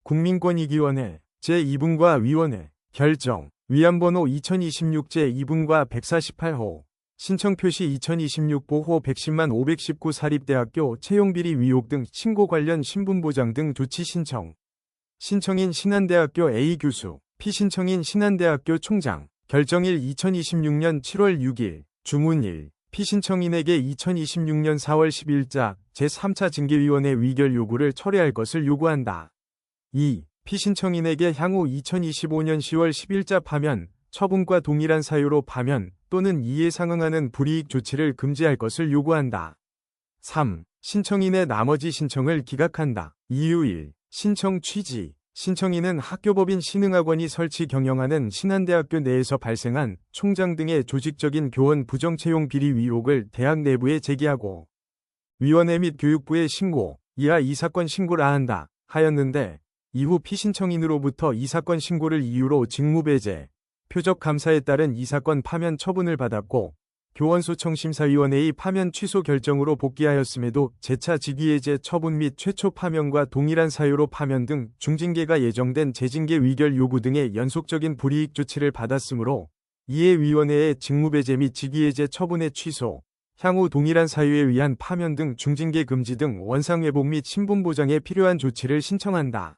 국민권익위원회 제2분과 위원회 결정 위안번호 2026 제2분과 148호 신청 표시 2026 보호 110만 519 사립대학교 채용비리 의혹 등 신고 관련 신분보장 등 조치 신청. 신청인 신한대학교 A 교수, 피신청인 신한대학교 총장. 결정일 2026년 7월 6일, 주문일. 피신청인에게 2026년 4월 10일자 제3차 징계위원회 의결 요구를 철회할 것을 요구한다. 2. 피신청인에게 향후 2025년 10월 10일자 파면, 처분과 동일한 사유로 파면 또는 이에 상응하는 불이익 조치를 금지할 것을 요구한다. 3. 신청인의 나머지 신청을 기각한다. 이유 1. 신청 취지. 신청인은 학교법인 신흥학원이 설치 경영하는 신한대학교 내에서 발생한 총장 등의 조직적인 교원 부정채용 비리 의혹을 대학 내부에 제기하고 위원회 및 교육부에 신고, 이하 이 사건 신고를 한다 하였는데 이후 피신청인으로부터 이 사건 신고를 이유로 직무배제, 표적감사에 따른 이 사건 파면 처분을 받았고 교원소청심사위원회의 파면 취소 결정으로 복귀하였음에도 재차 직위해제 처분 및 최초 파면과 동일한 사유로 파면 등 중징계가 예정된 재징계 의결 요구 등의 연속적인 불이익 조치를 받았으므로 이에 위원회의 직무배제 및 직위해제 처분의 취소, 향후 동일한 사유에 의한 파면 등 중징계 금지 등 원상회복 및 신분보장에 필요한 조치를 신청한다.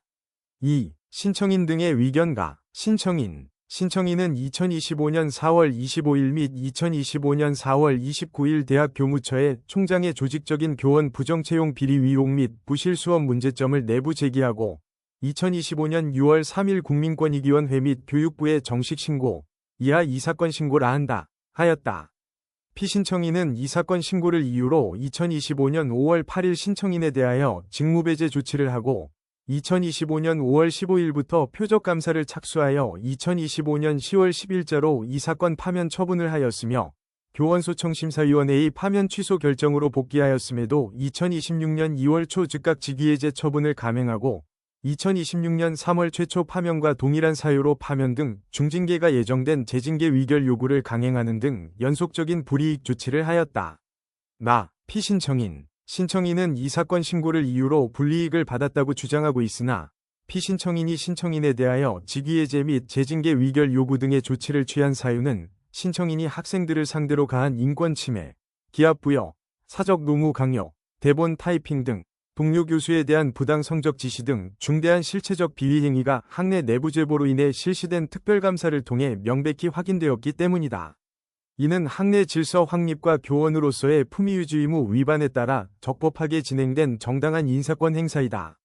2. 신청인 등의 의견과 신청인은 2025년 4월 25일 및 2025년 4월 29일 대학 교무처에 총장의 조직적인 교원 부정채용 비리 의혹 및 부실 수업 문제점을 내부 제기하고 2025년 6월 3일 국민권익위원회 및 교육부에 정식 신고, 이하 이 사건 신고를 한다 하였다. 피신청인은 이 사건 신고를 이유로 2025년 5월 8일 신청인에 대하여 직무배제 조치를 하고 2025년 5월 15일부터 표적감사를 착수하여 2025년 10월 10일자로 이 사건 파면 처분을 하였으며 교원소청심사위원회의 파면 취소 결정으로 복귀하였음에도 2026년 2월 초 즉각 직위해제 처분을 감행하고 2026년 3월 최초 파면과 동일한 사유로 파면 등 중징계가 예정된 재징계 의결 요구를 강행하는 등 연속적인 불이익 조치를 하였다. 신청인은 이 사건 신고를 이유로 불이익을 받았다고 주장하고 있으나 피신청인이 신청인에 대하여 직위해제 및 재징계 의결 요구 등의 조치를 취한 사유는 신청인이 학생들을 상대로 가한 인권침해, 기합부여, 사적 노무 강요, 대본 타이핑 등 동료 교수에 대한 부당 성적 지시 등 중대한 실체적 비위 행위가 학내 내부 제보로 인해 실시된 특별감사를 통해 명백히 확인되었기 때문이다. 이는 학내 질서 확립과 교원으로서의 품위유지 의무 위반에 따라 적법하게 진행된 정당한 인사권 행사이다.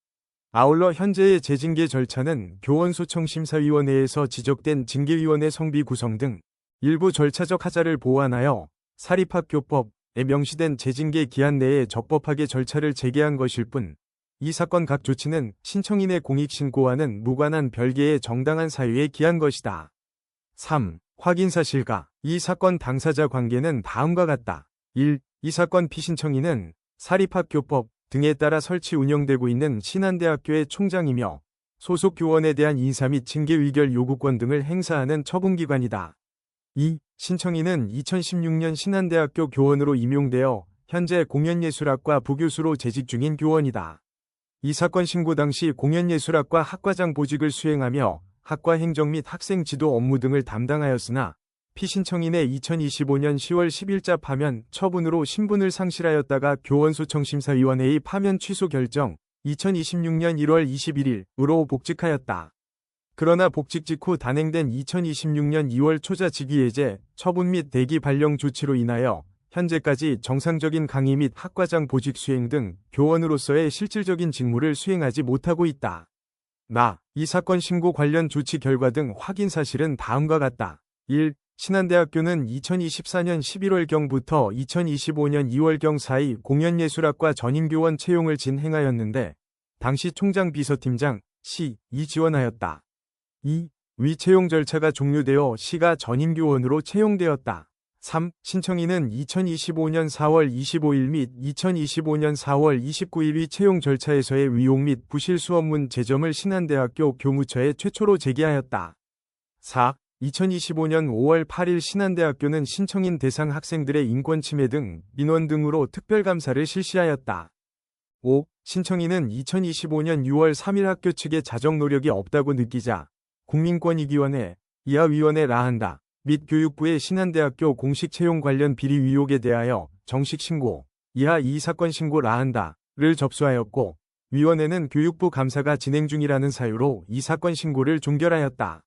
아울러 현재의 재징계 절차는 교원소청심사위원회에서 지적된 징계위원회 성비 구성 등 일부 절차적 하자를 보완하여 사립학교법에 명시된 재징계 기한 내에 적법하게 절차를 재개한 것일 뿐, 이 사건 각 조치는 신청인의 공익신고와는 무관한 별개의 정당한 사유에 기한 것이다. 3. 확인사실과 이 사건 당사자 관계는 다음과 같다. 1. 이 사건 피신청인은 사립학교법 등에 따라 설치 운영되고 있는 신한대학교의 총장이며 소속 교원에 대한 인사 및 징계 의결 요구권 등을 행사하는 처분기관이다. 2. 신청인은 2016년 신한대학교 교원으로 임용되어 현재 공연예술학과 부교수로 재직 중인 교원이다. 이 사건 신고 당시 공연예술학과 학과장 보직을 수행하며 학과 행정 및 학생 지도 업무 등을 담당하였으나 피신청인의 2025년 10월 10일자 파면 처분으로 신분을 상실하였다가 교원소청심사위원회의 파면 취소 결정 2026년 1월 21일으로 복직하였다. 그러나 복직 직후 단행된 2026년 2월 초자 직위해제, 처분 및 대기 발령 조치로 인하여 현재까지 정상적인 강의 및 학과장 보직 수행 등 교원으로서의 실질적인 직무를 수행하지 못하고 있다. 이 사건 신고 관련 조치 결과 등 확인 사실은 다음과 같다. 1. 신한대학교는 2024년 11월경부터 2025년 2월경 사이 공연예술학과 전임교원 채용을 진행하였는데 당시 총장 비서팀장 이 지원하였다. 2. 위 채용 절차가 종료되어 시가 전임교원으로 채용되었다. 3. 신청인은 2025년 4월 25일 및 2025년 4월 29일 위 채용 절차에서의 의혹 및 부실 수업문 제점을 신한대학교 교무처에 최초로 제기하였다. 4. 2025년 5월 8일 신한대학교는 신청인 대상 학생들의 인권침해 등 민원 등으로 특별감사를 실시하였다. 5. 신청인은 2025년 6월 3일 학교 측의 자정 노력이 없다고 느끼자 국민권익위원회, 이하위원회 라한다 및 교육부의 신한대학교 공식 채용 관련 비리 의혹에 대하여 정식 신고, 이하 이 사건 신고 라한다를 접수하였고 위원회는 교육부 감사가 진행 중이라는 사유로 이 사건 신고를 종결하였다.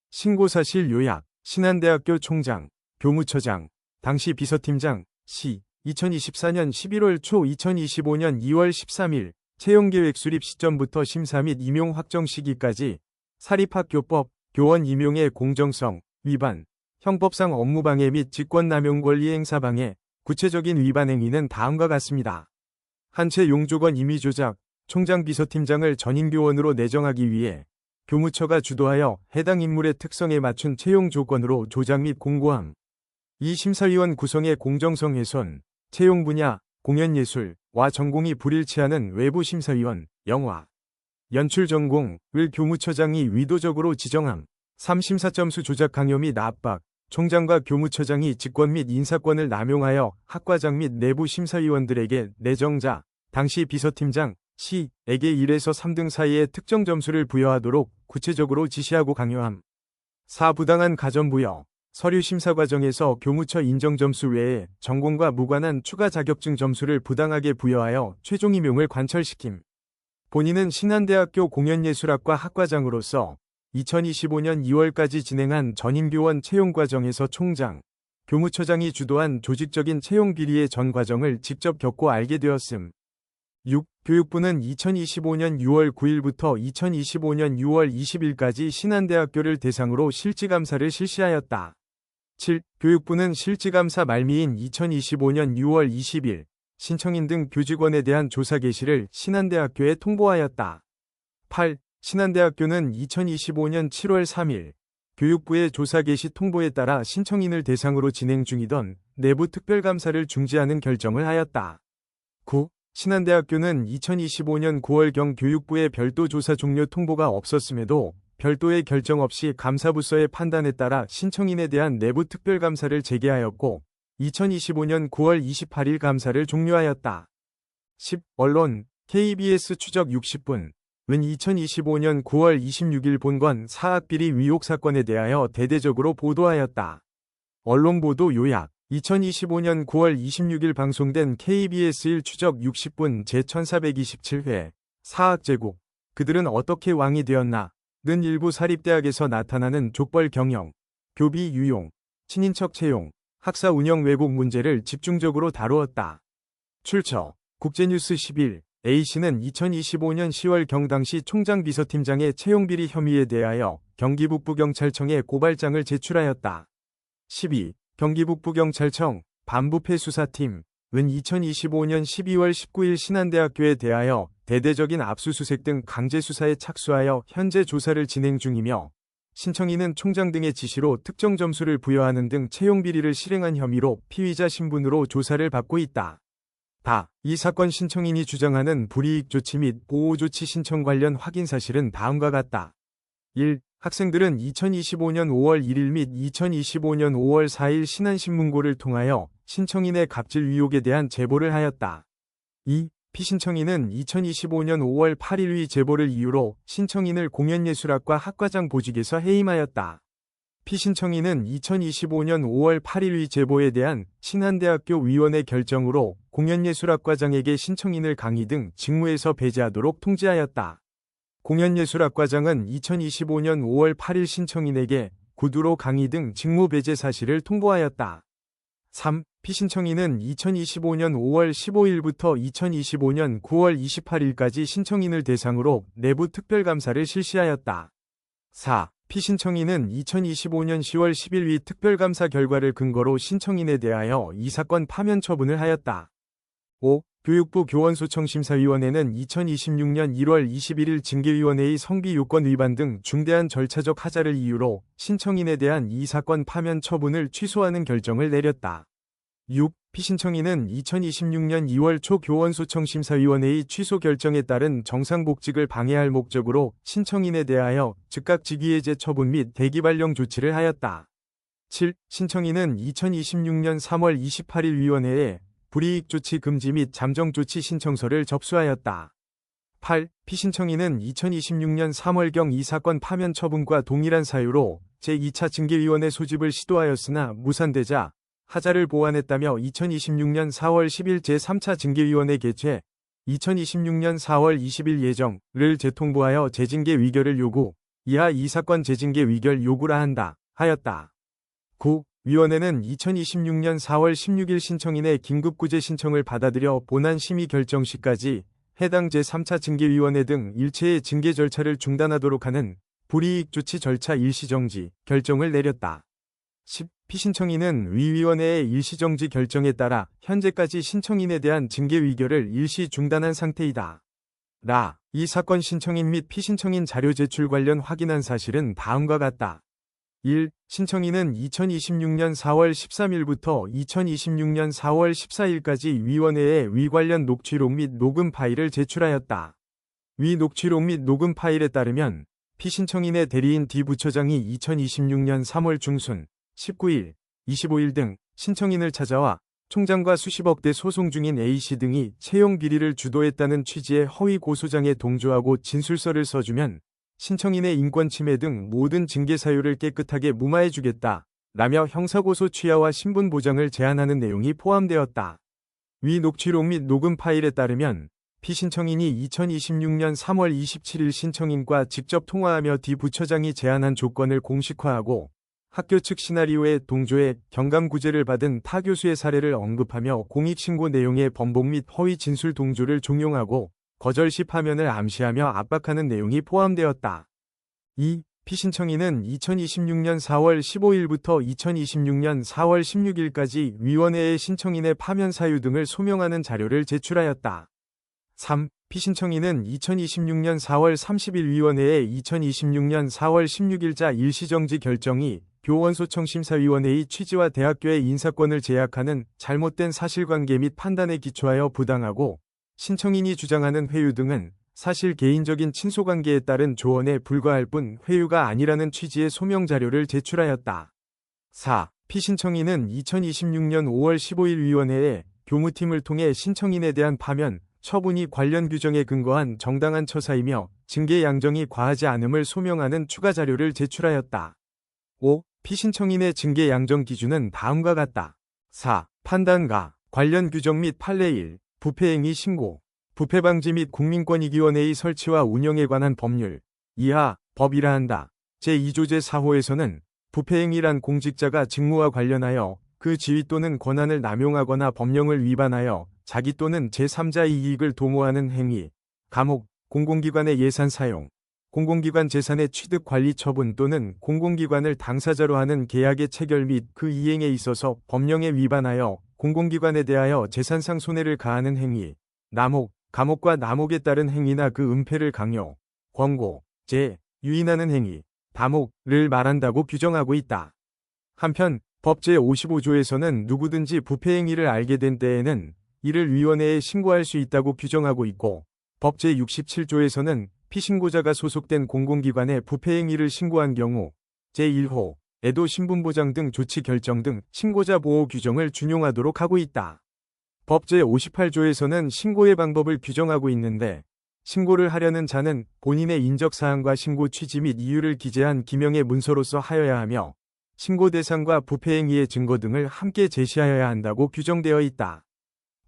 신고사실 요약, 신한대학교 총장, 교무처장, 당시 비서팀장, 시, 2024년 11월 초 2025년 2월 13일 채용계획 수립 시점부터 심사 및 임용 확정 시기까지 사립학교법, 교원 임용의 공정성, 위반, 형법상 업무방해 및 직권남용 권리행사 방해, 구체적인 위반 행위는 다음과 같습니다. 한 채 용조건 임의 조작, 총장 비서팀장을 전임교원으로 내정하기 위해 교무처가 주도하여 해당 인물의 특성에 맞춘 채용 조건으로 조작 및 공고함. 이 심사위원 구성의 공정성 훼손, 채용 분야, 공연예술과 전공이 불일치하는 외부 심사위원, 영화, 연출 전공을 교무처장이 의도적으로 지정함. 3. 심사점수 조작 강요 및 압박, 총장과 교무처장이 직권 및 인사권을 남용하여 학과장 및 내부 심사위원들에게 내정자, 당시 비서팀장, 시에게 1에서 3등 사이의 특정 점수를 부여하도록 구체적으로 지시하고 강요함. 4. 부당한 가점부여, 서류 심사 과정에서 교무처 인정 점수 외에 전공과 무관한 추가 자격증 점수를 부당하게 부여하여 최종 임용을 관철시킴. 본인은 신한대학교 공연예술학과 학과장으로서 2025년 2월까지 진행한 전임교원 채용 과정에서 총장, 교무처장이 주도한 조직적인 채용 비리의 전 과정을 직접 겪고 알게 되었음. 6. 교육부는 2025년 6월 9일부터 2025년 6월 20일까지 신한대학교를 대상으로 실지감사를 실시하였다. 7. 교육부는 실지감사 말미인 2025년 6월 20일 신청인 등 교직원에 대한 조사 개시를 신한대학교에 통보하였다. 8. 신한대학교는 2025년 7월 3일 교육부의 조사 개시 통보에 따라 신청인을 대상으로 진행 중이던 내부 특별감사를 중지하는 결정을 하였다. 9. 신한대학교는 2025년 9월경 교육부의 별도 조사 종료 통보가 없었음에도 별도의 결정 없이 감사부서의 판단에 따라 신청인에 대한 내부 특별감사를 재개하였고 2025년 9월 28일 감사를 종료하였다. 10. 언론, KBS 추적 60분 은 2025년 9월 26일 본건 사학비리 의혹 사건에 대하여 대대적으로 보도하였다. 언론보도 요약, 2025년 9월 26일 방송된 KBS 1 추적 60분 제1427회 사학제국, 그들은 어떻게 왕이 되었나? 는 일부 사립대학에서 나타나는 족벌 경영, 교비 유용, 친인척 채용, 학사 운영 왜곡 문제를 집중적으로 다루었다. 출처, 국제뉴스 11, A씨는 2025년 10월 경당시 총장 비서팀장의 채용비리 혐의에 대하여 경기북부경찰청에 고발장을 제출하였다. 12. 경기북부경찰청 반부패수사팀은 2025년 12월 19일 신한대학교에 대하여 대대적인 압수수색 등 강제수사에 착수하여 현재 조사를 진행 중이며 신청인은 총장 등의 지시로 특정 점수를 부여하는 등 채용비리를 실행한 혐의로 피의자 신분으로 조사를 받고 있다. 이 사건 신청인이 주장하는 불이익 조치 및 보호 조치 신청 관련 확인 사실은 다음과 같다. 1. 학생들은 2025년 5월 1일 및 2025년 5월 4일 신한신문고를 통하여 신청인의 갑질 의혹에 대한 제보를 하였다. 2. 피신청인은 2025년 5월 8일 위 제보를 이유로 신청인을 공연예술학과 학과장 보직에서 해임하였다. 피신청인은 2025년 5월 8일 위 제보에 대한 신한대학교 위원회 결정으로 공연예술학과장에게 신청인을 강의 등 직무에서 배제하도록 통지하였다. 공연예술학과장은 2025년 5월 8일 신청인에게 구두로 강의 등 직무 배제 사실을 통보하였다. 3. 피신청인은 2025년 5월 15일부터 2025년 9월 28일까지 신청인을 대상으로 내부 특별감사를 실시하였다. 4. 피신청인은 2025년 10월 10일 위 특별감사 결과를 근거로 신청인에 대하여 이 사건 파면 처분을 하였다. 5. 교육부 교원소청심사위원회는 2026년 1월 21일 징계위원회의 성비 요건 위반 등 중대한 절차적 하자를 이유로 신청인에 대한 이 사건 파면 처분을 취소하는 결정을 내렸다. 6. 피신청인은 2026년 2월 초 교원소청심사위원회의 취소 결정에 따른 정상복직을 방해할 목적으로 신청인에 대하여 즉각 직위해제 처분 및 대기발령 조치를 하였다. 7. 신청인은 2026년 3월 28일 위원회에 불이익 조치 금지 및 잠정 조치 신청서를 접수하였다. 8. 피신청인은 2026년 3월경 이 사건 파면 처분과 동일한 사유로 제2차 징계위원회 소집을 시도하였으나 무산되자 하자를 보완했다며 2026년 4월 10일 제3차 징계위원회 개최, 2026년 4월 20일 예정을 재통보하여 재징계 의결을 요구, 이하 이 사건 재징계 의결 요구라 한다, 하였다. 9. 위원회는 2026년 4월 16일 신청인의 긴급구제 신청을 받아들여 본안 심의 결정 시까지 해당 제3차 징계위원회 등 일체의 징계 절차를 중단하도록 하는 불이익 조치 절차 일시정지 결정을 내렸다. 10. 피신청인은 위 위원회의 일시정지 결정에 따라 현재까지 신청인에 대한 징계 의결을 일시 중단한 상태이다. 이 사건 신청인 및 피신청인 자료 제출 관련 확인한 사실은 다음과 같다. 1. 신청인은 2026년 4월 13일부터 2026년 4월 14일까지 위원회에 위 관련 녹취록 및 녹음 파일을 제출하였다. 위 녹취록 및 녹음 파일에 따르면 피신청인의 대리인 D 부처장이 2026년 3월 중순, 19일, 25일 등 신청인을 찾아와 총장과 수십억대 소송 중인 A씨 등이 채용 비리를 주도했다는 취지의 허위 고소장에 동조하고 진술서를 써주면 신청인의 인권 침해 등 모든 징계 사유를 깨끗하게 무마해주겠다 라며 형사고소 취하와 신분 보장을 제안하는 내용이 포함되었다. 위 녹취록 및 녹음 파일에 따르면 피신청인이 2026년 3월 27일 신청인과 직접 통화하며 D 부처장이 제안한 조건을 공식화하고 학교 측 시나리오에 동조해 경감구제를 받은 타 교수의 사례를 언급하며 공익신고 내용의 번복 및 허위 진술 동조를 종용하고 거절시 파면을 암시하며 압박하는 내용이 포함되었다. 2. 피신청인은 2026년 4월 15일부터 2026년 4월 16일까지 위원회에 신청인의 파면 사유 등을 소명하는 자료를 제출하였다. 3. 피신청인은 2026년 4월 30일 위원회에 2026년 4월 16일자 일시정지 결정이 교원소청심사위원회의 취지와 대학교의 인사권을 제약하는 잘못된 사실관계 및 판단에 기초하여 부당하고 신청인이 주장하는 회유 등은 사실 개인적인 친소관계에 따른 조언에 불과할 뿐 회유가 아니라는 취지의 소명자료를 제출하였다. 4. 피신청인은 2026년 5월 15일 위원회에 교무팀을 통해 신청인에 대한 파면, 처분이 관련 규정에 근거한 정당한 처사이며 징계 양정이 과하지 않음을 소명하는 추가 자료를 제출하였다. 5. 피신청인의 징계 양정 기준은 다음과 같다. 4. 판단가, 관련 규정 및 판례 1. 부패행위 신고, 부패방지 및 국민권익위원회의 설치와 운영에 관한 법률, 이하, 법이라 한다. 제2조 제4호에서는 부패행위란 공직자가 직무와 관련하여 그 지위 또는 권한을 남용하거나 법령을 위반하여 자기 또는 제3자의 이익을 도모하는 행위, 감옥, 공공기관의 예산 사용, 공공기관 재산의 취득 관리 처분 또는 공공기관을 당사자로 하는 계약의 체결 및 그 이행에 있어서 법령에 위반하여 공공기관에 대하여 재산상 손해를 가하는 행위, 남혹, 감옥과 남혹에 따른 행위나 그 은폐를 강요, 권고, 유인하는 행위, 담혹을 말한다고 규정하고 있다. 한편 법 제55조에서는 누구든지 부패행위를 알게 된 때에는 이를 위원회에 신고할 수 있다고 규정하고 있고 법 제67조에서는 피신고자가 소속된 공공기관에 부패행위를 신고한 경우 제1호에도 신분보장 등 조치 결정 등 신고자 보호 규정을 준용하도록 하고 있다. 법 제58조에서는 신고의 방법을 규정하고 있는데 신고를 하려는 자는 본인의 인적사항과 신고 취지 및 이유를 기재한 기명의 문서로서 하여야 하며 신고 대상과 부패행위의 증거 등을 함께 제시하여야 한다고 규정되어 있다.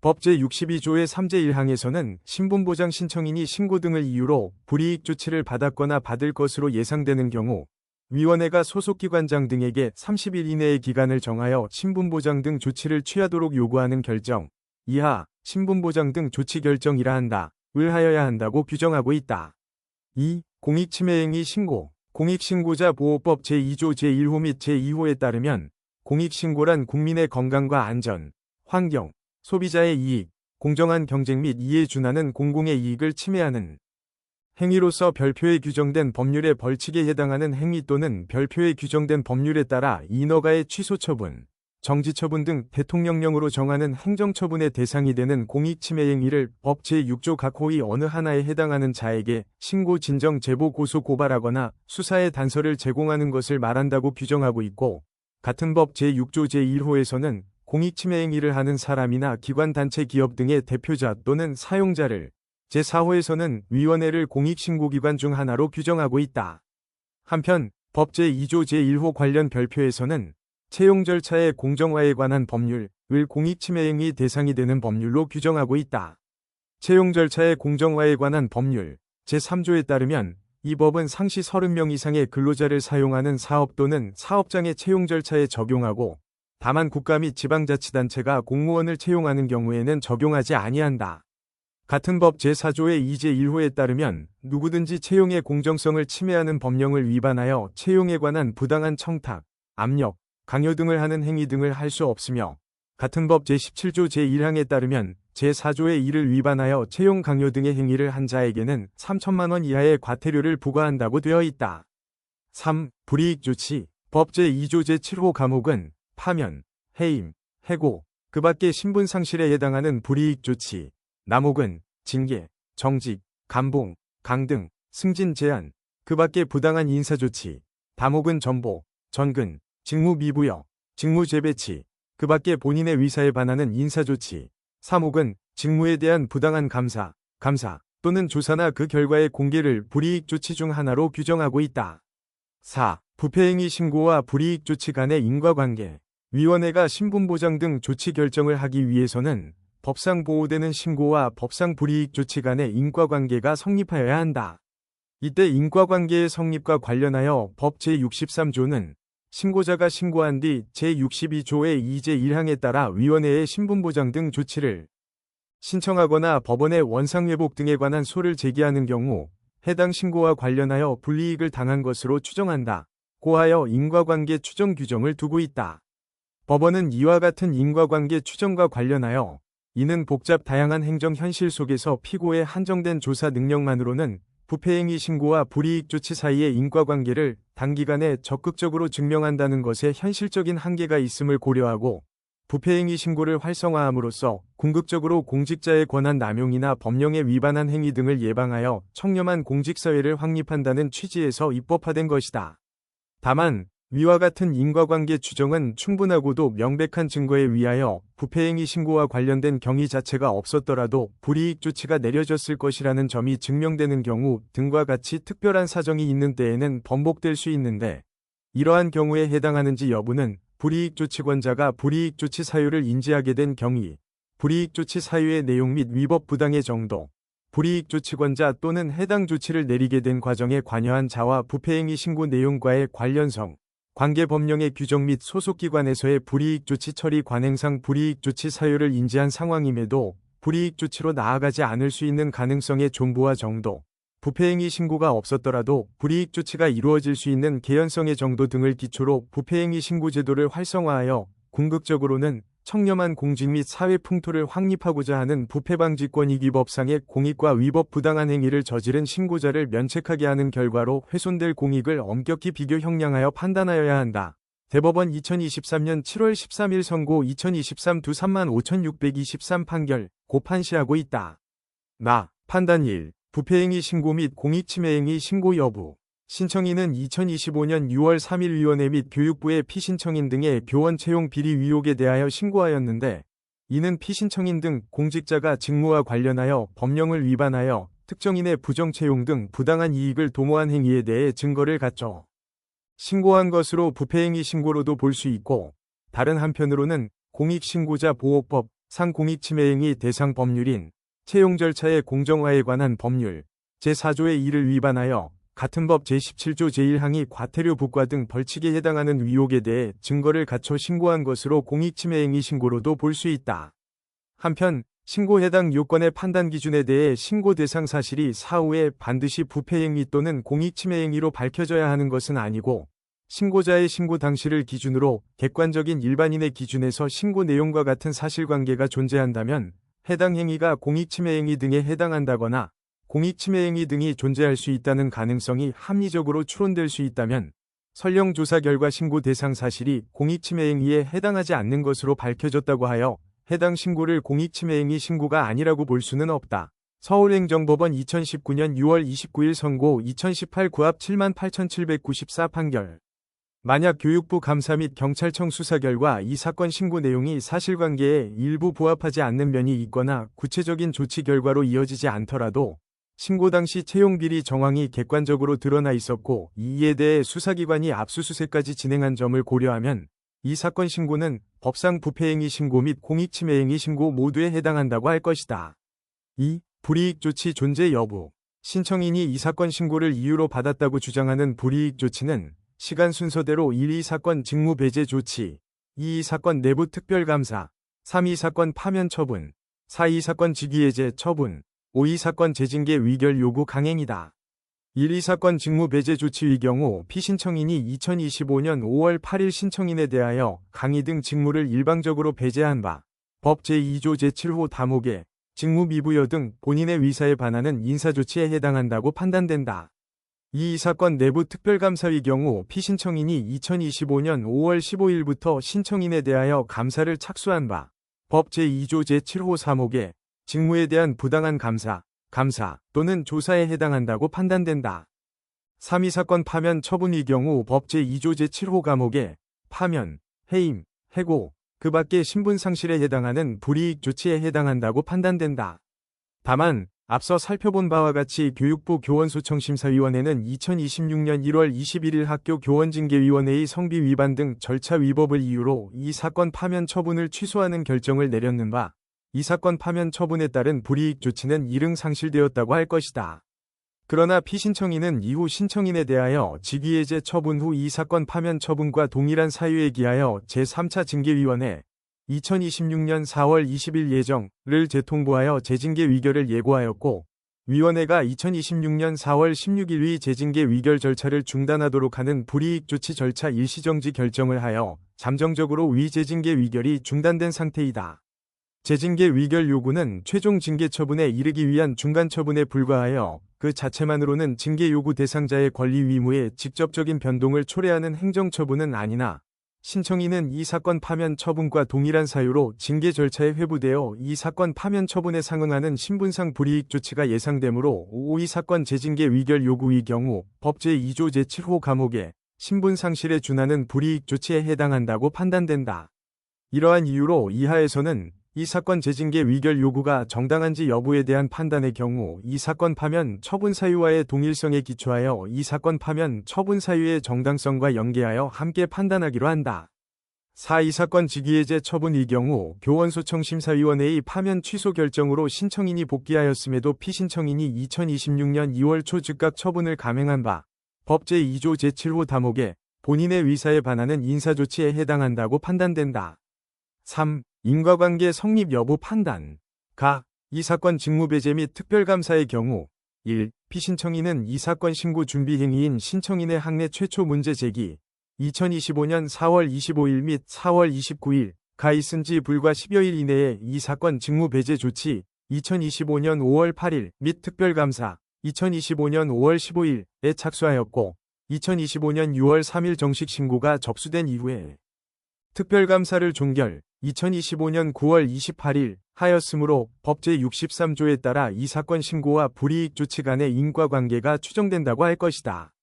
법 제62조의 3제 1항에서는 신분보장 신청인이 신고 등을 이유로 불이익 조치를 받았거나 받을 것으로 예상되는 경우 위원회가 소속기관장 등에게 30일 이내의 기간을 정하여 신분보장 등 조치를 취하도록 요구하는 결정, 이하 신분보장 등 조치 결정이라 한다. 을 하여야 한다고 규정하고 있다. 2. 공익침해행위 신고, 공익신고자 보호법 제2조 제1호 및 제2호에 따르면 공익신고란 국민의 건강과 안전, 환경, 소비자의 이익, 공정한 경쟁 및 이에 준하는 공공의 이익을 침해하는 행위로서 별표에 규정된 법률의 벌칙에 해당하는 행위 또는 별표에 규정된 법률에 따라 인허가의 취소처분, 정지처분 등 대통령령으로 정하는 행정처분의 대상이 되는 공익침해 행위를 법 제6조 각 호의 어느 하나에 해당하는 자에게 신고 진정 제보 고소 고발하거나 수사의 단서를 제공하는 것을 말한다고 규정하고 있고 같은 법 제6조 제1호에서는 공익침해 행위를 하는 사람이나 기관 단체 기업 등의 대표자 또는 사용자를 제4호에서는 위원회를 공익신고기관 중 하나로 규정하고 있다. 한편 법 제2조 제1호 관련 별표에서는 채용 절차의 공정화에 관한 법률을 공익침해행위 대상이 되는 법률로 규정하고 있다. 채용 절차의 공정화에 관한 법률 제3조에 따르면 이 법은 상시 30명 이상의 근로자를 사용하는 사업 또는 사업장의 채용 절차에 적용하고 다만 국가 및 지방자치단체가 공무원을 채용하는 경우에는 적용하지 아니한다. 같은 법 제4조의 2제 1호에 따르면 누구든지 채용의 공정성을 침해하는 법령을 위반하여 채용에 관한 부당한 청탁, 압력, 강요 등을 하는 행위 등을 할 수 없으며 같은 법 제17조 제1항에 따르면 제4조의 1을 위반하여 채용 강요 등의 행위를 한 자에게는 3천만 원 이하의 과태료를 부과한다고 되어 있다. 3. 불이익 조치 법 제2조 제7호 감옥은 파면, 해임, 해고, 그 밖의 신분 상실에 해당하는 불이익 조치, 남혹은 징계, 정직, 감봉, 강등, 승진 제한, 그 밖의 부당한 인사조치, 담혹은 전보, 전근, 직무 미부여, 직무 재배치, 그 밖의 본인의 의사에 반하는 인사조치, 사목은 직무에 대한 부당한 감사 또는 조사나 그 결과의 공개를 불이익 조치 중 하나로 규정하고 있다. 4. 부패행위 신고와 불이익 조치 간의 인과관계 위원회가 신분보장 등 조치 결정을 하기 위해서는 법상 보호되는 신고와 법상 불이익 조치 간의 인과관계가 성립하여야 한다. 이때 인과관계의 성립과 관련하여 법 제63조는 신고자가 신고한 뒤 제62조의 2제 1항에 따라 위원회에 신분보장 등 조치를 신청하거나 법원에 원상회복 등에 관한 소를 제기하는 경우 해당 신고와 관련하여 불이익을 당한 것으로 추정한다. 고하여 인과관계 추정 규정을 두고 있다. 법원은 이와 같은 인과관계 추정과 관련하여 이는 복잡 다양한 행정 현실 속에서 피고의 한정된 조사 능력만으로는 부패행위 신고와 불이익 조치 사이의 인과관계를 단기간에 적극적으로 증명한다는 것에 현실적인 한계가 있음을 고려하고 부패행위 신고를 활성화함으로써 궁극적으로 공직자의 권한 남용이나 법령에 위반한 행위 등을 예방하여 청렴한 공직사회를 확립한다는 취지에서 입법화된 것이다. 다만 위와 같은 인과관계 추정은 충분하고도 명백한 증거에 의하여 부패행위 신고와 관련된 경위 자체가 없었더라도 불이익 조치가 내려졌을 것이라는 점이 증명되는 경우 등과 같이 특별한 사정이 있는 때에는 번복될 수 있는데 이러한 경우에 해당하는지 여부는 불이익 조치권자가 불이익 조치 사유를 인지하게 된 경위, 불이익 조치 사유의 내용 및 위법 부당의 정도, 불이익 조치권자 또는 해당 조치를 내리게 된 과정에 관여한 자와 부패행위 신고 내용과의 관련성, 관계 법령의 규정 및 소속기관에서의 불이익 조치 처리 관행상 불이익 조치 사유를 인지한 상황임에도 불이익 조치로 나아가지 않을 수 있는 가능성의 존부와 정도, 부패행위 신고가 없었더라도 불이익 조치가 이루어질 수 있는 개연성의 정도 등을 기초로 부패행위 신고 제도를 활성화하여 궁극적으로는 청렴한 공직 및 사회 풍토를 확립하고자 하는 부패방지권익위법상의 공익과 위법 부당한 행위를 저지른 신고자를 면책하게 하는 결과로 훼손될 공익을 엄격히 비교 형량하여 판단하여야 한다. 대법원 2023년 7월 13일 선고 2023 두 35,623 판결 고 판시하고 있다. 판단 1. 부패행위 신고 및 공익침해행위 신고 여부 신청인은 2025년 6월 3일 위원회 및 교육부의 피신청인 등의 교원 채용 비리 의혹에 대하여 신고하였는데 이는 피신청인 등 공직자가 직무와 관련하여 법령을 위반하여 특정인의 부정채용 등 부당한 이익을 도모한 행위에 대해 증거를 갖춰 신고한 것으로 부패행위 신고로도 볼 수 있고 다른 한편으로는 공익신고자 보호법 상 공익침해행위 대상 법률인 채용 절차의 공정화에 관한 법률 제4조의 2를 위반하여 같은 법 제17조 제1항이 과태료 부과 등 벌칙에 해당하는 의혹에 대해 증거를 갖춰 신고한 것으로 공익침해행위 신고로도 볼 수 있다. 한편 신고 해당 요건의 판단 기준에 대해 신고 대상 사실이 사후에 반드시 부패행위 또는 공익침해행위로 밝혀져야 하는 것은 아니고 신고자의 신고 당시를 기준으로 객관적인 일반인의 기준에서 신고 내용과 같은 사실관계가 존재한다면 해당 행위가 공익침해행위 등에 해당한다거나 공익침해행위 등이 존재할 수 있다는 가능성이 합리적으로 추론될 수 있다면 설령 조사 결과 신고 대상 사실이 공익침해행위에 해당하지 않는 것으로 밝혀졌다고 하여 해당 신고를 공익침해행위 신고가 아니라고 볼 수는 없다. 서울행정법원 2019년 6월 29일 선고 2018 구합 78,794 판결 만약 교육부 감사 및 경찰청 수사 결과 이 사건 신고 내용이 사실관계에 일부 부합하지 않는 면이 있거나 구체적인 조치 결과로 이어지지 않더라도 신고 당시 채용 비리 정황이 객관적으로 드러나 있었고 이에 대해 수사기관이 압수수색까지 진행한 점을 고려하면 이 사건 신고는 법상 부패행위 신고 및 공익침해행위 신고 모두에 해당한다고 할 것이다. 2. 불이익 조치 존재 여부. 신청인이 이 사건 신고를 이유로 받았다고 주장하는 불이익 조치는 시간 순서대로 1. 이 사건 직무 배제 조치, 2. 이 사건 내부 특별감사, 3. 이 사건 파면 처분, 4. 이 사건 직위해제 처분, 5. 이 사건 재징계 위결 요구 강행이다. 1. 이 사건 직무 배제 조치의 경우 피신청인이 2025년 5월 8일 신청인에 대하여 강의 등 직무를 일방적으로 배제한 바 법 제2조 제7호 다목에 직무 미부여 등 본인의 위사에 반하는 인사조치에 해당한다고 판단된다. 2. 이 사건 내부 특별감사의 경우 피신청인이 2025년 5월 15일부터 신청인에 대하여 감사를 착수한 바 법 제2조 제7호 3목에 직무에 대한 부당한 감사 또는 조사에 해당한다고 판단된다. 3. 이 사건 파면 처분의 경우 법 제2조 제7호 감목에 파면, 해임, 해고, 그 밖의 신분 상실에 해당하는 불이익 조치에 해당한다고 판단된다. 다만 앞서 살펴본 바와 같이 교육부 교원소청심사위원회는 2026년 1월 21일 학교 교원징계위원회의 성비 위반 등 절차 위법을 이유로 이 사건 파면 처분을 취소하는 결정을 내렸는 바 이 사건 파면 처분에 따른 불이익 조치는 일응 상실되었다고 할 것이다. 그러나 피신청인은 이후 신청인에 대하여 직위해제 처분 후 이 사건 파면 처분과 동일한 사유에 기하여 제3차 징계위원회 2026년 4월 20일 예정을 재통보하여 재징계 위결을 예고하였고 위원회가 2026년 4월 16일 위 재징계 위결 절차를 중단하도록 하는 불이익 조치 절차 일시정지 결정을 하여 잠정적으로 위 재징계 위결이 중단된 상태이다. 재징계 위결 요구는 최종 징계 처분에 이르기 위한 중간 처분에 불과하여 그 자체만으로는 징계 요구 대상자의 권리 의무에 직접적인 변동을 초래하는 행정처분은 아니나 신청인은 이 사건 파면 처분과 동일한 사유로 징계 절차에 회부되어 이 사건 파면 처분에 상응하는 신분상 불이익 조치가 예상되므로 5. 이 사건 재징계 위결 요구의 경우 법 제2조 제7호 감목에 신분 상실에 준하는 불이익 조치에 해당한다고 판단된다. 이러한 이유로 이하에서는 이 사건 재징계 위결 요구가 정당한지 여부에 대한 판단의 경우 이 사건 파면 처분 사유와의 동일성에 기초하여 이 사건 파면 처분 사유의 정당성과 연계하여 함께 판단하기로 한다. 4. 이 사건 직위해제 처분의 경우 교원소청심사위원회의 파면 취소 결정으로 신청인이 복귀하였음에도 피신청인이 2026년 2월 초 즉각 처분을 감행한 바 법 제2조 제7호 다목에 본인의 위사에 반하는 인사조치에 해당한다고 판단된다. 3. 인과관계 성립 여부 판단. 이 사건 직무배제 및 특별감사의 경우 1. 피신청인은 이 사건 신고 준비 행위인 신청인의 학내 최초 문제 제기 2025년 4월 25일 및 4월 29일 가 있은 지 불과 10여일 이내에 이 사건 직무배제 조치 2025년 5월 8일 및 특별감사 2025년 5월 15일에 착수하였고 2025년 6월 3일 정식 신고가 접수된 이후에 특별감사를 종결 2025년 9월 28일 하였으므로 법 제63조에 따라 이 사건 신고와 불이익 조치 간의 인과관계가 추정된다고 할 것이다.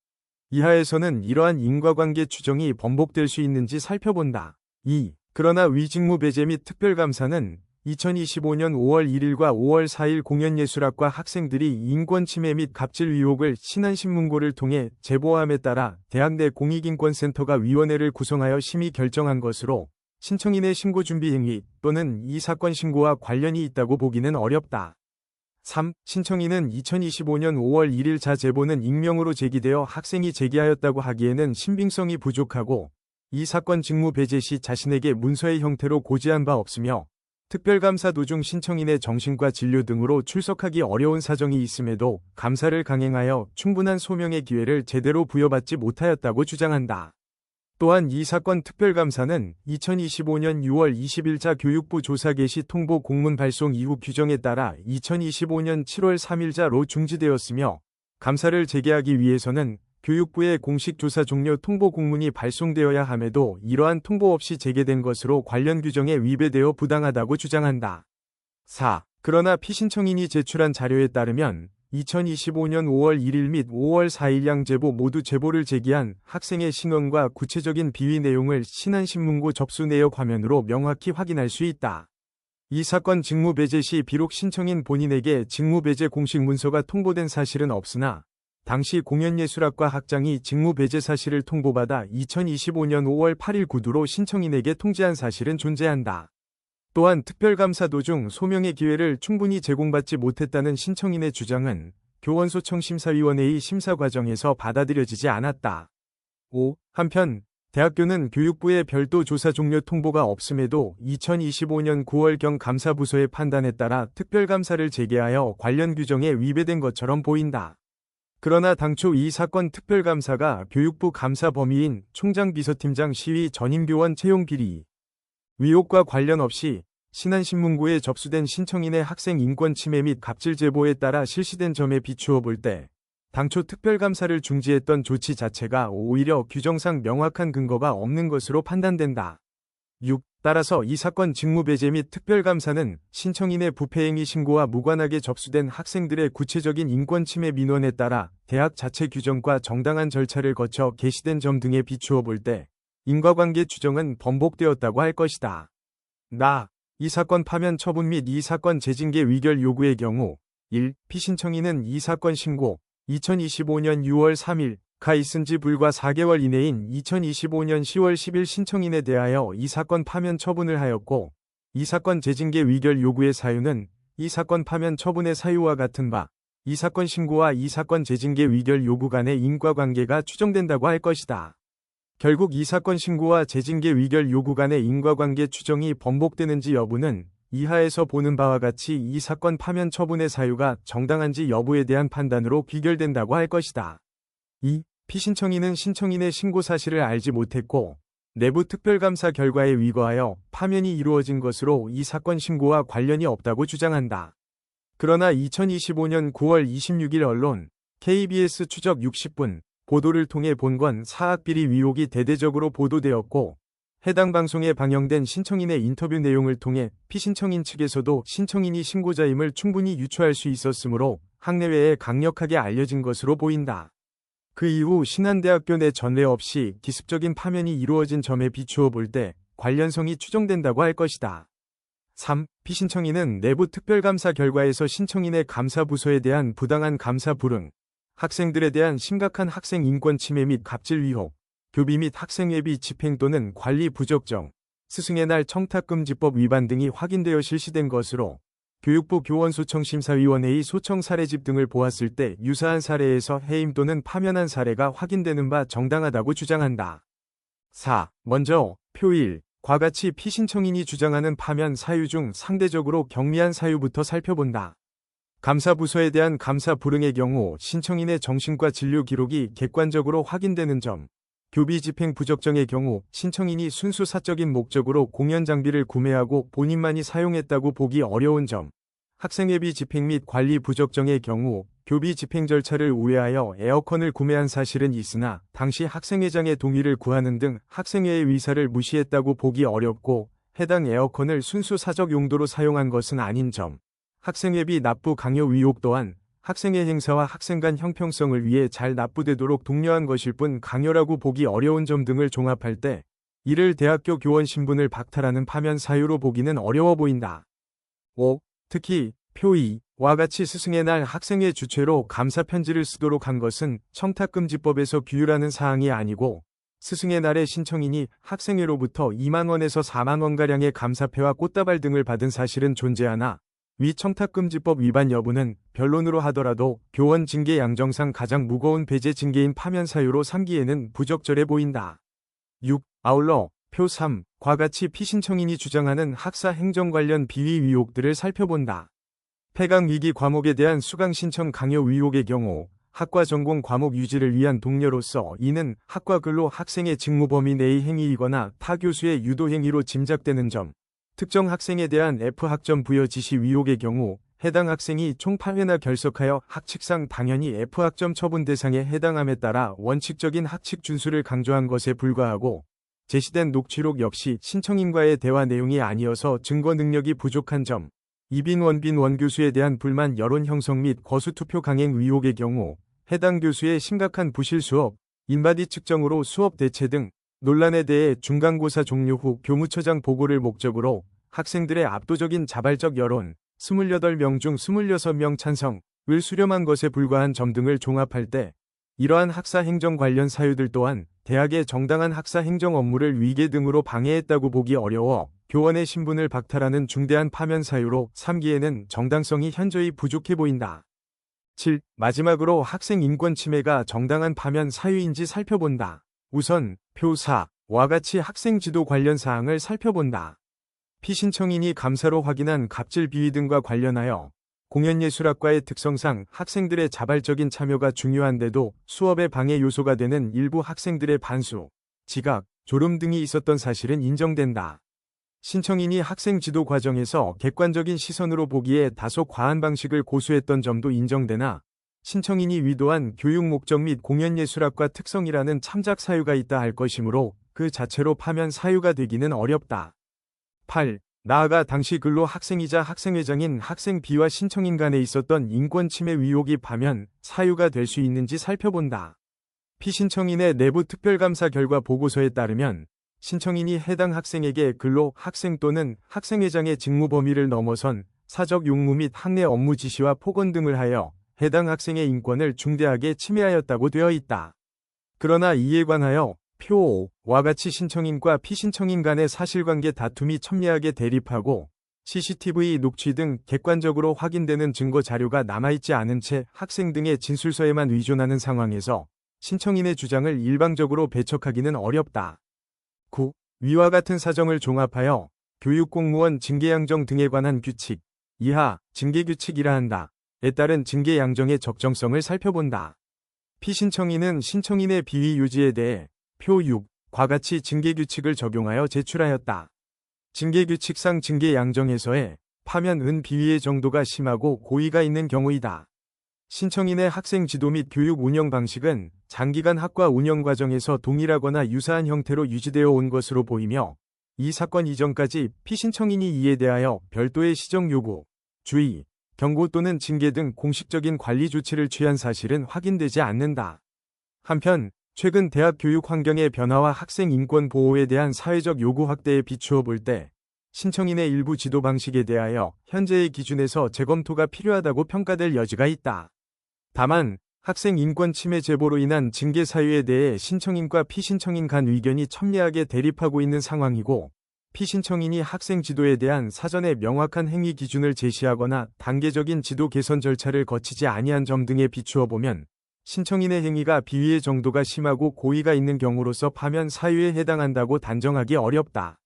이하에서는 이러한 인과관계 추정이 번복될 수 있는지 살펴본다. 2. 그러나 위직무배제 및 특별감사는 2025년 5월 1일과 5월 4일 공연예술학과 학생들이 인권침해 및 갑질 의혹을 신한신문고를 통해 제보함에 따라 대학 내 공익인권센터가 위원회를 구성하여 심의 결정한 것으로 신청인의 신고준비 행위 또는 이 사건 신고와 관련이 있다고 보기는 어렵다. 3. 신청인은 2025년 5월 1일 자 제보는 익명으로 제기되어 학생이 제기하였다고 하기에는 신빙성이 부족하고 이 사건 직무 배제 시 자신에게 문서의 형태로 고지한 바 없으며 특별감사 도중 신청인의 정신과 진료 등으로 출석하기 어려운 사정이 있음에도 감사를 강행하여 충분한 소명의 기회를 제대로 부여받지 못하였다고 주장한다. 또한 이 사건 특별감사는 2025년 6월 20일자 교육부 조사 개시 통보 공문 발송 이후 규정에 따라 2025년 7월 3일자로 중지되었으며 감사를 재개하기 위해서는 교육부의 공식 조사 종료 통보 공문이 발송되어야 함에도 이러한 통보 없이 재개된 것으로 관련 규정에 위배되어 부당하다고 주장한다. 4. 그러나 피신청인이 제출한 자료에 따르면 2025년 5월 1일 및 5월 4일 양 제보 모두 제보를 제기한 학생의 신원과 구체적인 비위 내용을 신한신문고 접수 내역 화면으로 명확히 확인할 수 있다. 이 사건 직무배제 시 비록 신청인 본인에게 직무배제 공식 문서가 통보된 사실은 없으나 당시 공연예술학과 학장이 직무배제 사실을 통보받아 2025년 5월 8일 구두로 신청인에게 통지한 사실은 존재한다. 또한 특별감사 도중 소명의 기회를 충분히 제공받지 못했다는 신청인의 주장은 교원소청심사위원회의 심사 과정에서 받아들여지지 않았다. 5. 한편 대학교는 교육부의 별도 조사 종료 통보가 없음에도 2025년 9월경 감사부서의 판단에 따라 특별감사를 재개하여 관련 규정에 위배된 것처럼 보인다. 그러나 당초 이 사건 특별감사가 교육부 감사 범위인 총장비서팀장 시위 전임교원 채용 비리 의혹과 관련 없이 신한신문고에 접수된 신청인의 학생 인권 침해 및 갑질 제보에 따라 실시된 점에 비추어 볼 때 당초 특별감사를 중지했던 조치 자체가 오히려 규정상 명확한 근거가 없는 것으로 판단된다. 6. 따라서 이 사건 직무배제 및 특별감사는 신청인의 부패행위 신고와 무관하게 접수된 학생들의 구체적인 인권침해 민원에 따라 대학 자체 규정과 정당한 절차를 거쳐 개시된 점 등에 비추어 볼 때 인과관계 추정은 번복되었다고 할 것이다. 이 사건 파면 처분 및 이 사건 재징계 의결 요구의 경우 1. 피신청인은 이 사건 신고 2025년 6월 3일가 있은 지 불과 4개월 이내인 2025년 10월 10일 신청인에 대하여 이 사건 파면 처분을 하였고 이 사건 재징계 의결 요구의 사유는 이 사건 파면 처분의 사유와 같은 바 이 사건 신고와 이 사건 재징계 의결 요구 간의 인과관계가 추정된다고 할 것이다. 결국 이 사건 신고와 재징계 의결 요구 간의 인과관계 추정이 번복되는지 여부는 이하에서 보는 바와 같이 이 사건 파면 처분의 사유가 정당한지 여부에 대한 판단으로 귀결된다고 할 것이다. 2. 피신청인은 신청인의 신고 사실을 알지 못했고 내부 특별감사 결과에 위거하여 파면이 이루어진 것으로 이 사건 신고와 관련이 없다고 주장한다. 그러나 2025년 9월 26일 언론 KBS 추적 60분 보도를 통해 본건 사학비리 의혹이 대대적으로 보도되었고 해당 방송에 방영된 신청인의 인터뷰 내용을 통해 피신청인 측에서도 신청인이 신고자임을 충분히 유추할 수 있었으므로 학내외에 강력하게 알려진 것으로 보인다. 그 이후 신한대학교 내 전례 없이 기습적인 파면이 이루어진 점에 비추어 볼 때 관련성이 추정된다고 할 것이다. 3. 피신청인은 내부 특별감사 결과에서 신청인의 감사부서에 대한 부당한 감사 불응, 학생들에 대한 심각한 학생 인권 침해 및 갑질 의혹, 교비 및 학생회비 집행 또는 관리 부적정, 스승의 날 청탁금지법 위반 등이 확인되어 실시된 것으로 교육부 교원소청심사위원회의 소청 사례집 등을 보았을 때 유사한 사례에서 해임 또는 파면한 사례가 확인되는 바 정당하다고 주장한다. 4. 먼저 표 1. 과같이 피신청인이 주장하는 파면 사유 중 상대적으로 경미한 사유부터 살펴본다. 감사부서에 대한 감사 불응의 경우 신청인의 정신과 진료 기록이 객관적으로 확인되는 점, 교비 집행 부적정의 경우 신청인이 순수 사적인 목적으로 공연 장비를 구매하고 본인만이 사용했다고 보기 어려운 점, 학생회비 집행 및 관리 부적정의 경우 교비 집행 절차를 우회하여 에어컨을 구매한 사실은 있으나 당시 학생회장의 동의를 구하는 등 학생회의 의사를 무시했다고 보기 어렵고 해당 에어컨을 순수 사적 용도로 사용한 것은 아닌 점, 학생회비 납부 강요 의혹 또한 학생회 행사와 학생 간 형평성을 위해 잘 납부되도록 독려한 것일 뿐 강요라고 보기 어려운 점 등을 종합할 때 이를 대학교 교원 신분을 박탈하는 파면 사유로 보기는 어려워 보인다. 5. 특히 표 2와 같이 스승의 날 학생회 주최로 감사 편지를 쓰도록 한 것은 청탁금지법에서 규율하는 사항이 아니고 스승의 날에 신청인이 학생회로부터 2만원에서 4만원가량의 감사패와 꽃다발 등을 받은 사실은 존재하나 위 청탁금지법 위반 여부는 변론으로 하더라도 교원 징계 양정상 가장 무거운 배제 징계인 파면 사유로 삼기에는 부적절해 보인다. 6. 아울러 표 3과 같이 피신청인이 주장하는 학사 행정 관련 비위 의혹들을 살펴본다. 폐강 위기 과목에 대한 수강 신청 강요 의혹의 경우 학과 전공 과목 유지를 위한 독려로서 이는 학과 근로 학생의 직무 범위 내의 행위이거나 타 교수의 유도 행위로 짐작되는 점, 특정 학생에 대한 F학점 부여 지시 의혹의 경우 해당 학생이 총 8회나 결석하여 학칙상 당연히 F학점 처분 대상에 해당함에 따라 원칙적인 학칙 준수를 강조한 것에 불과하고 제시된 녹취록 역시 신청인과의 대화 내용이 아니어서 증거 능력이 부족한 점, 이빈 원빈 교수에 대한 불만 여론 형성 및 거수투표 강행 의혹의 경우 해당 교수의 심각한 부실 수업, 인바디 측정으로 수업 대체 등 논란에 대해 중간고사 종료 후 교무처장 보고를 목적으로 학생들의 압도적인 자발적 여론, 28명 중 26명 찬성을 수렴한 것에 불과한 점 등을 종합할 때 이러한 학사 행정 관련 사유들 또한 대학의 정당한 학사 행정 업무를 위계 등으로 방해했다고 보기 어려워 교원의 신분을 박탈하는 중대한 파면 사유로 삼기에는 정당성이 현저히 부족해 보인다. 7. 마지막으로 학생 인권 침해가 정당한 파면 사유인지 살펴본다. 우선 표 4와 같이 학생 지도 관련 사항을 살펴본다. 피신청인이 감사로 확인한 갑질 비위 등과 관련하여 공연예술학과의 특성상 학생들의 자발적인 참여가 중요한데도 수업의 방해 요소가 되는 일부 학생들의 반수, 지각, 졸음 등이 있었던 사실은 인정된다. 신청인이 학생 지도 과정에서 객관적인 시선으로 보기에 다소 과한 방식을 고수했던 점도 인정되나 신청인이 위도한 교육 목적 및 공연예술학과 특성이라는 참작 사유가 있다 할 것이므로 그 자체로 파면 사유가 되기는 어렵다. 8. 나아가 당시 근로 학생이자 학생회장인 학생 B와 신청인 간에 있었던 인권 침해 의혹이 파면 사유가 될 수 있는지 살펴본다. 피신청인의 내부 특별감사 결과 보고서에 따르면 신청인이 해당 학생에게 근로 학생 또는 학생회장의 직무 범위를 넘어선 사적 용무 및 학내 업무 지시와 폭언 등을 하여 해당 학생의 인권을 중대하게 침해하였다고 되어 있다. 그러나 이에 관하여 표 5와 같이 신청인과 피신청인 간의 사실관계 다툼이 첨예하게 대립하고 CCTV 녹취 등 객관적으로 확인되는 증거 자료가 남아있지 않은 채 학생 등의 진술서에만 의존하는 상황에서 신청인의 주장을 일방적으로 배척하기는 어렵다. 9. 위와 같은 사정을 종합하여 교육공무원 징계양정 등에 관한 규칙, 이하 징계규칙이라 한다에 따른 징계양정의 적정성을 살펴본다. 피신청인은 신청인의 비위 유지에 대해 표 6과 같이 징계규칙을 적용하여 제출하였다. 징계규칙상 징계양정에서의 파면은 비위의 정도가 심하고 고의가 있는 경우이다. 신청인의 학생 지도 및 교육 운영 방식은 장기간 학과 운영 과정에서 동일하거나 유사한 형태로 유지되어 온 것으로 보이며 이 사건 이전까지 피신청인이 이에 대하여 별도의 시정 요구, 주의, 경고 또는 징계 등 공식적인 관리 조치를 취한 사실은 확인되지 않는다. 한편 최근 대학 교육 환경의 변화와 학생 인권 보호에 대한 사회적 요구 확대에 비추어 볼 때 신청인의 일부 지도 방식에 대하여 현재의 기준에서 재검토가 필요하다고 평가될 여지가 있다. 다만 학생 인권 침해 제보로 인한 징계 사유에 대해 신청인과 피신청인 간 의견이 첨예하게 대립하고 있는 상황이고 피신청인이 학생 지도에 대한 사전에 명확한 행위 기준을 제시하거나 단계적인 지도 개선 절차를 거치지 아니한 점 등에 비추어 보면 신청인의 행위가 비위의 정도가 심하고 고의가 있는 경우로서 파면 사유에 해당한다고 단정하기 어렵다.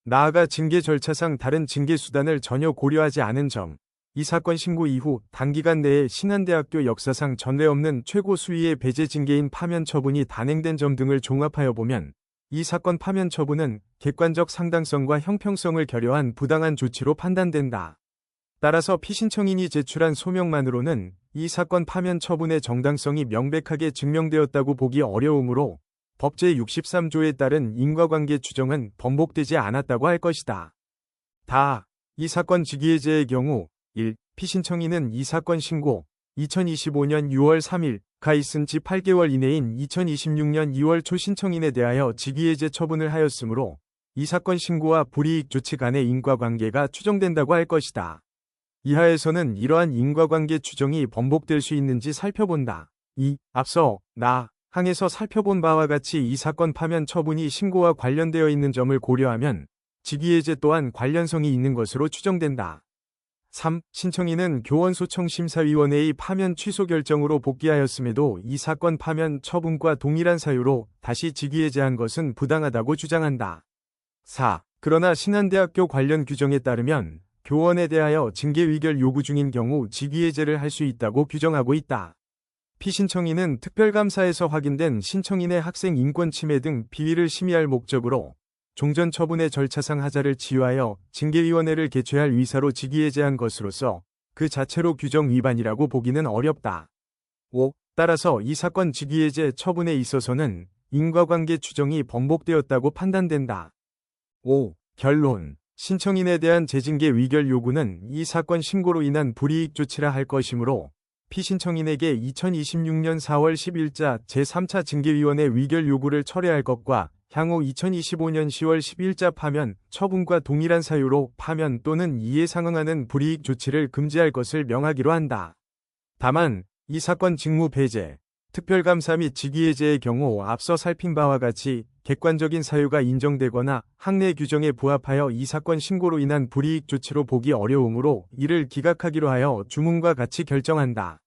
나아가 징계 절차상 다른 징계 수단을 전혀 고려하지 않은 점, 이 사건 신고 이후 단기간 내에 신한대학교 역사상 전례 없는 최고 수위의 배제 징계인 파면 처분이 단행된 점 등을 종합하여 보면 이 사건 파면 처분은 객관적 상당성과 형평성을 결여한 부당한 조치로 판단된다. 따라서 피신청인이 제출한 소명만으로는 이 사건 파면 처분의 정당성이 명백하게 증명되었다고 보기 어려우므로 법 제63조에 따른 인과관계 추정은 번복되지 않았다고 할 것이다. 이 사건 직위해제의 경우 1. 피신청인은 이 사건 신고 2025년 6월 3일가 있은 지 8개월 이내인 2026년 2월 초 신청인에 대하여 직위해제 처분을 하였으므로 이 사건 신고와 불이익 조치 간의 인과관계가 추정된다고 할 것이다. 이하에서는 이러한 인과관계 추정이 번복될 수 있는지 살펴본다. 2. 앞서 항에서 살펴본 바와 같이 이 사건 파면 처분이 신고와 관련되어 있는 점을 고려하면 직위해제 또한 관련성이 있는 것으로 추정된다. 3. 신청인은 교원소청심사위원회의 파면 취소 결정으로 복귀하였음에도 이 사건 파면 처분과 동일한 사유로 다시 직위해제한 것은 부당하다고 주장한다. 4. 그러나 신한대학교 관련 규정에 따르면 교원에 대하여 징계 의결 요구 중인 경우 직위해제를 할 수 있다고 규정하고 있다. 피신청인은 특별감사에서 확인된 신청인의 학생 인권 침해 등 비위를 심의할 목적으로 종전 처분의 절차상 하자를 치유하여 징계위원회를 개최할 의사로 직위해제한 것으로서 그 자체로 규정 위반이라고 보기는 어렵다. 5. 따라서 이 사건 직위해제 처분에 있어서는 인과관계 추정이 번복되었다고 판단된다. 5. 결론. 신청인에 대한 재징계 위결 요구는 이 사건 신고로 인한 불이익 조치라 할 것이므로 피신청인에게 2026년 4월 10일자 제3차 징계위원회 위결 요구를 철회할 것과 향후 2025년 10월 10일자 파면 처분과 동일한 사유로 파면 또는 이에 상응하는 불이익 조치를 금지할 것을 명하기로 한다. 다만 이 사건 직무 배제, 특별감사 및 직위해제의 경우 앞서 살핀 바와 같이 객관적인 사유가 인정되거나 학내 규정에 부합하여 이 사건 신고로 인한 불이익 조치로 보기 어려우므로 이를 기각하기로 하여 주문과 같이 결정한다.